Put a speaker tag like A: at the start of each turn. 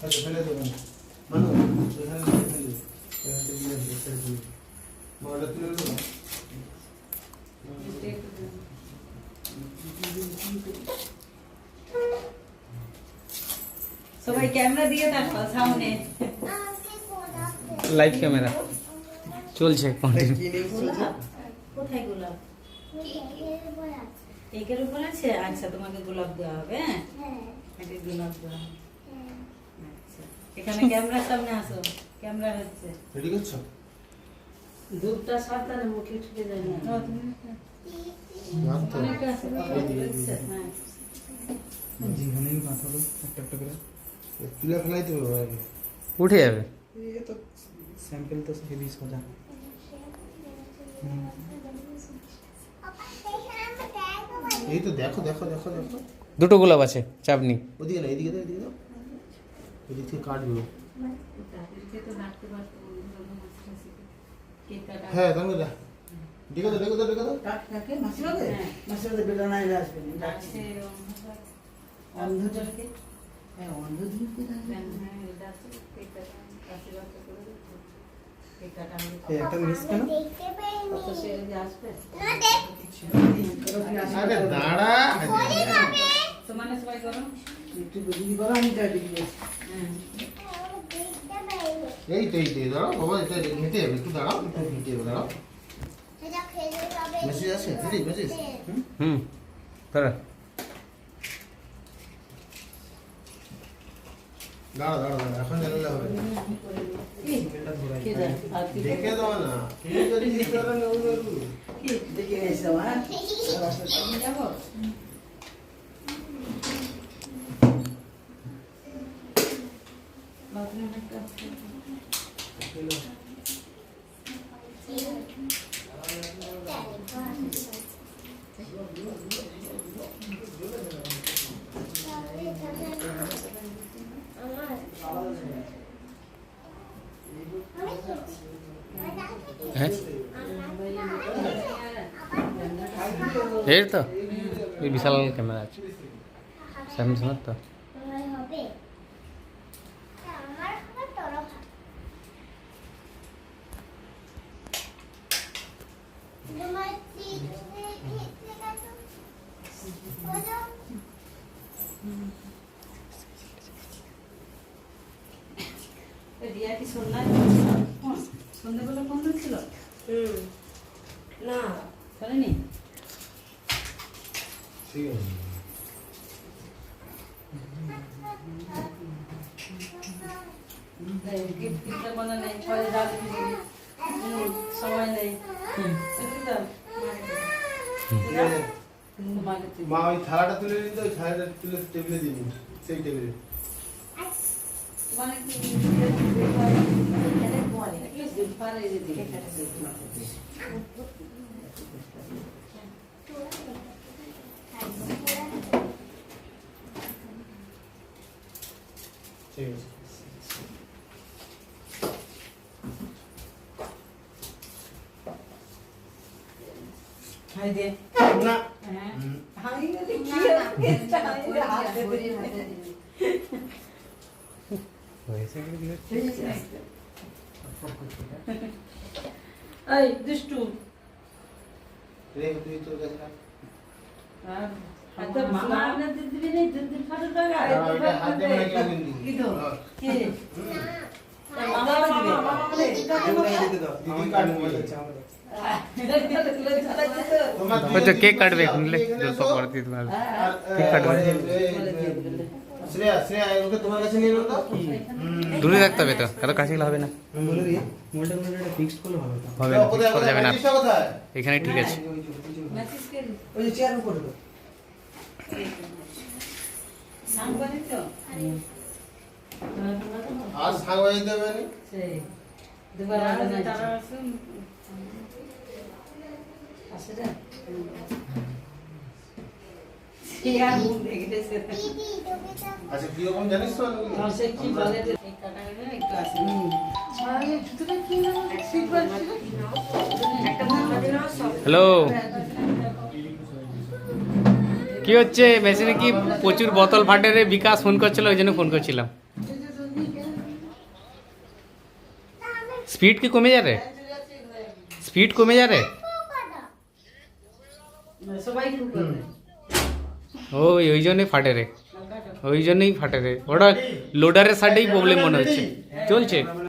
A: আচ্ছা ফেলে দেবেন মানু এখানে ফেলে এখানে দিয়ে এসে দিই বড়টা তুলে দেবো
B: সবাই ক্যামেরা দিয়ে দেখো সামনে
C: লাইভ ক্যামেরা চলছে কন্টিনিউ।
B: কোথায় গোলাপ কেকের উপর আছে? আচ্ছা তোমাকে গোলাপ দেওয়া হবে। হ্যাঁ এটা গোলাপ দেওয়া হবে। আচ্ছা এখানে ক্যামেরার সামনে আসো, ক্যামেরা হচ্ছে।
A: রেডি করছো?
B: দুধটা সাবধানে মুখে ঠুকে যায় না।
A: মাত্র
B: অনেকটা আছে। হ্যাঁ
C: জীবনের মাথালো একটা একটা করে
A: তুলে ফেলাই দেবো আগে
C: উঠে যাবে।
D: ये तो सैंपल तो हेवी सोजा
A: এই তো দেখো দেখো দেখো দেখো
C: দুটো গোলাপ আছে, চাপ নেই।
A: ওদিকে না এদিকে দাও এদিকে দাও এদিক থেকে কাটবো।
B: তাদেরকে তো ডাকতে পারতো বন্ধুরা মাছটা শিখে কেক কাটা।
A: হ্যাঁ তাহলে দা দেখো তো দেখো তো দেখো তো
E: কাকে মাসিবাদে মাসিবাদে বেটা নাই আসবে
B: ডাকছে অন্ধদেরকে।
E: হ্যাঁ অন্ধদিন কোথায়
B: হ্যাঁ ডাকছে কেক কাটা আশীর্বাদ করে দিচ্ছে। কেক কাটা
D: ये একটা মিস কেন
B: কত সে যে আসবে
A: আরে দাঁড়া
B: তোমার সবাই করো।
E: একটু বুঝি বলা আমি তাই দেখি
B: হ্যাঁ
A: এই তো দাঁড়াও বাবা এটা হেঁটে যাবে একটু দাঁড়াও একটু হেঁটে যাবে দাঁড়াও মেসেজ আছে রেডি মেসেজ
C: হুম দাঁড়া
A: দাঁড়া দাঁড়া দাঁড়া এখন জানলে হবে
B: কে যায় আর কি
A: দেখে দাও না তুমি যদি ঠিক করো না ওগুলো
E: দেখে এসে হ্যাঁ
B: যাবো। বাথরুমে একটা
C: হ্যাঁ এর তো এই বিশাল ক্যামেরা আছে স্যামসাং তো।
B: রিয়া কি সন্ধ্যা সন্ধ্যাবেলা ফোন ছিল?
F: না
B: করেনি?
A: ঠিক আছে
B: গিফটটা মনে নেই, পরে রাত সময় নেই।
A: মা ওই থালাটা তুলে নিন তো ওই থালাটা তুলে টেবিলে দিন সেই টেবিলে ঠিক আছে
B: খাই দে
A: না
B: হ্যাঁ
E: হাই গেলে কি
C: হয়েছে
B: এই দুষ্টু
A: রে তুই তোর কাছে রাখ।
B: তো মামা আপনার দিদি নেই দিদি ফাটো টাকা
A: দাঁড়াও, এটা হাত দিয়ে মানে কেউ কিনবি।
B: কি তো কে মামা দিবে
A: দিদি কাটবো বলে। তোমার
C: ওই তো কেক কাটবে এখন লে জলপা করে দিই তোমার
A: আর
C: কেক কাটবে।
A: শ্রেয়া শ্রেয়া ওকে তোমার কাছে নিয়ে নাও তো
C: দূরে রাখতে হবে তো, এত কাছে গেলে হবে না।
D: বলে দিয়ে মোলটা মোলটা একটা ফিক্সড করলে ভালো হতো।
C: হবে না, fix করা যাবে না,
A: ম্যাচিসটা কোথায়
C: এখানে ঠিক আছে।
B: মেসেজ কে
E: ওই যে চেয়ার উপরে তো
B: সাংবাদিক তো
A: আর সাংবাদিক দিতে হবে না
B: সেই দুবার আগে তারা আসুন আসে না সিয়া মুখ দেখেছে
A: আচ্ছা কিরকম জানিস তো
B: সে কি বলে যে এই কাটা গেলে একটু আসে আরে জুতোটা কি না সিট বাজছিল একটা মামা দিল সব
C: হ্যালো, কি হচ্ছে মেশিনে? কি প্রচুর বোতল ফাটে রে? বিকাশ ফোন করছিল, ওই জন্য ফোন করছিলাম।
G: স্পিড কি কমে যা রে? স্পিড কমে যা রে?
B: সবাই কি করবে?
G: ওই ওই জন্যই ফাটে রে, ওই জন্যই ফাটে রে। ওটা লোডারের সাইডেই প্রবলেম মনে হচ্ছে। চলছে